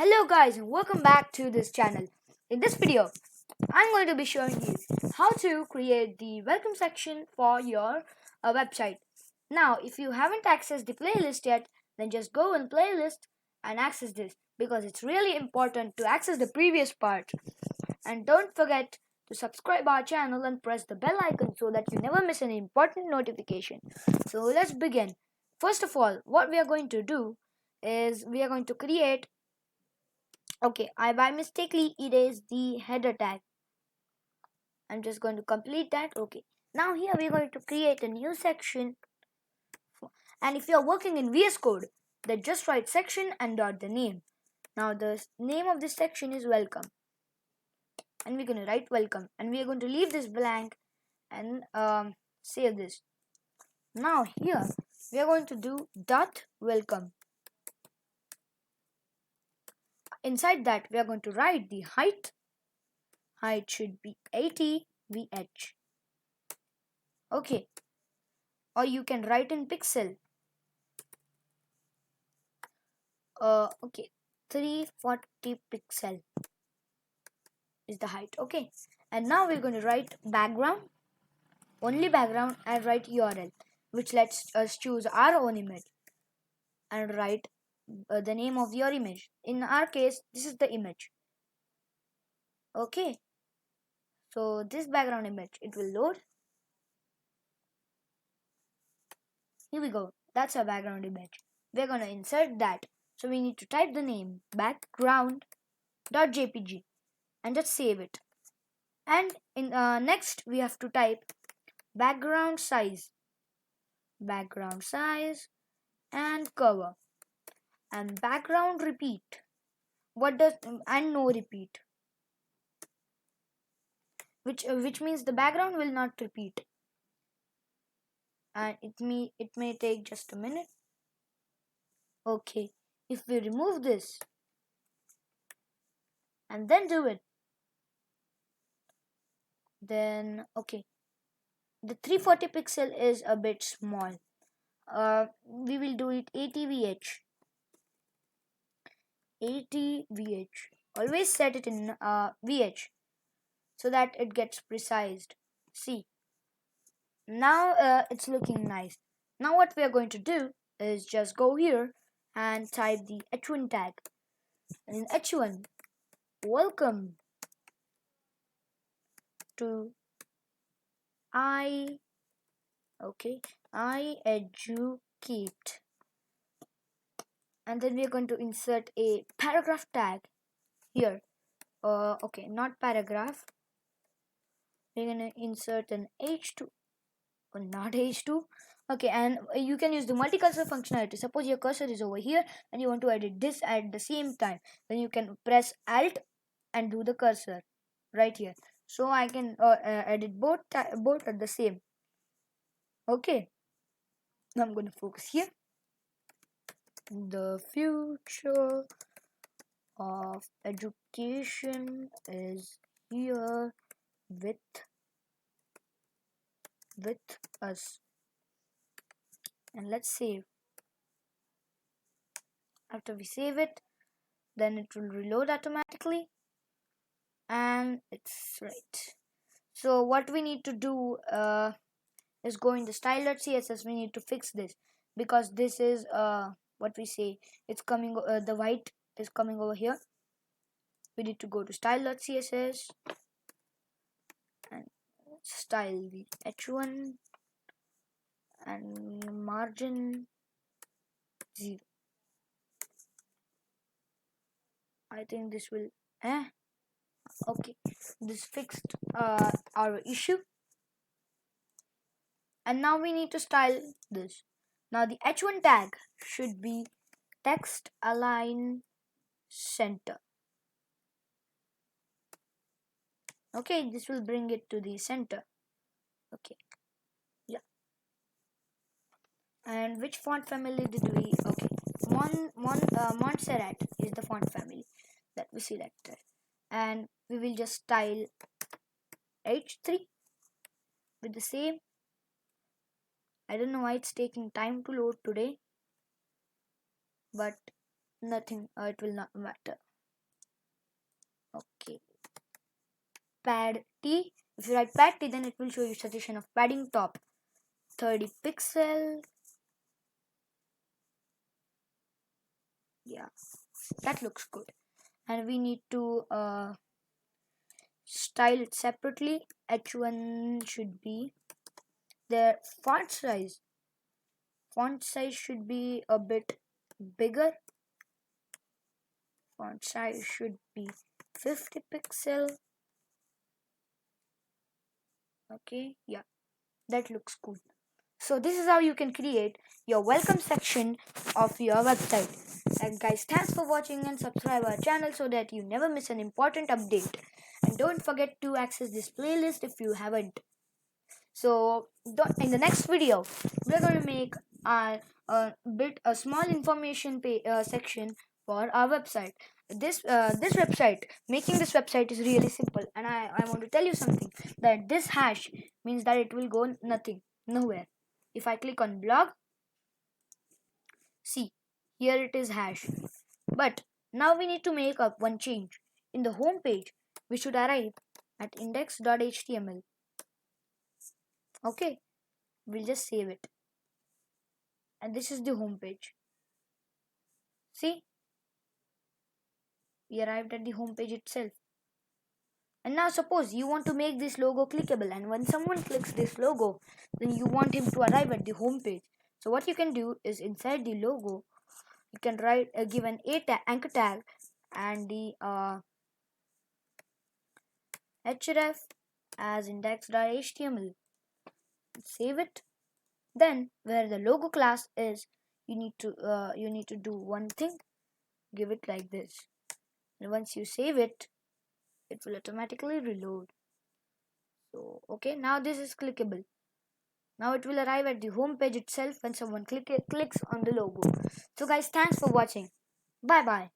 Hello guys and welcome back to this channel. In this video, I'm going to be showing you how to create the welcome section for your website. Now, if you haven't accessed the playlist yet, then just go in playlist and access this because it's really important to access the previous part. And don't forget to subscribe our channel and press the bell icon so that you never miss an important notification. So let's begin. First of all, what we are going to do is we are going to create. Okay, I by mistakenly erased the header tag. I'm just going to complete that. Okay, now here we're going to create a new section. And if you're working in VS Code, then just write section and dot the name. Now the name of this section is welcome. And we're going to write welcome. And we are going to leave this blank and save this. Now here we are going to do dot welcome. Inside that we are going to write the height. Height should be 80 VH. Okay, or you can write in pixel. Okay, 340 pixel is the height. Okay, and now we're going to write background, only background, and write URL, which lets us choose our own image and write the name of your image. In our case, this is the image. Okay, so this background image, it will load. Here we go. That's our background image. We're going to insert that. So we need to type the name background.jpg and just save it. And in next we have to type background size and cover and background repeat. What does and no repeat, which means the background will not repeat, and it may take just a minute. Okay, if we remove this and then do it, then okay, the 340 pixel is a bit small. We will do it 80 VH. 80 VH. Always set it in VH so that it gets precised. See, now it's looking nice. Now what we are going to do is just go here and type the h1 tag. And in h1, welcome to I educate. And then we are going to insert a paragraph tag here. Okay, not paragraph. We're gonna insert an h2 or not h2. Okay, and you can use the multi-cursor functionality. Suppose your cursor is over here and you want to edit this at the same time, then you can press alt and do the cursor right here. So I can edit both at the same. Okay, now I'm going to focus here. The future of education is here with us. And let's save. After we save it, then it will reload automatically, and it's right. So what we need to do is go in the style.css. We need to fix this because this is what we say, it's coming, the white is coming over here. We need to go to style.css and style the h1 and margin 0. I think this will okay, this fixed our issue. And now we need to style this. Now the h1 tag should be text align center. Okay, this will bring it to the center. Okay, yeah. And which font family did we? Okay, Montserrat is the font family that we selected, and we will just style h3 with the same. I don't know why it's taking time to load today, but nothing. It will not matter. Okay, pad T. If you write pad T, then it will show you suggestion of padding top 30 pixel. Yeah, that looks good. And we need to style it separately. H1 should be the font size should be a bit bigger. Font size should be 50 pixel. Okay, yeah, that looks cool. So this is how you can create your welcome section of your website. And guys, thanks for watching and subscribe our channel so that you never miss an important update. And don't forget to access this playlist if you haven't. So in the next video, we're going to make a small information section for our website. This website, making this website is really simple, and I want to tell you something, that this hash means that it will go nowhere. If I click on blog, see, here it is hash. But now we need to make up one change. In the home page, we should arrive at index.html. Okay, we'll just save it. And this is the home page. See, we arrived at the home page itself. And now suppose you want to make this logo clickable, and when someone clicks this logo, then you want him to arrive at the home page. So what you can do is, inside the logo, you can write give an anchor tag and the href as index.html. Save it. Then where the logo class is, you need to do one thing. Give it like this. And once you save it, it will automatically reload. So okay, now this is clickable. Now it will arrive at the home page itself when someone clicks on the logo. So guys, thanks for watching. Bye bye.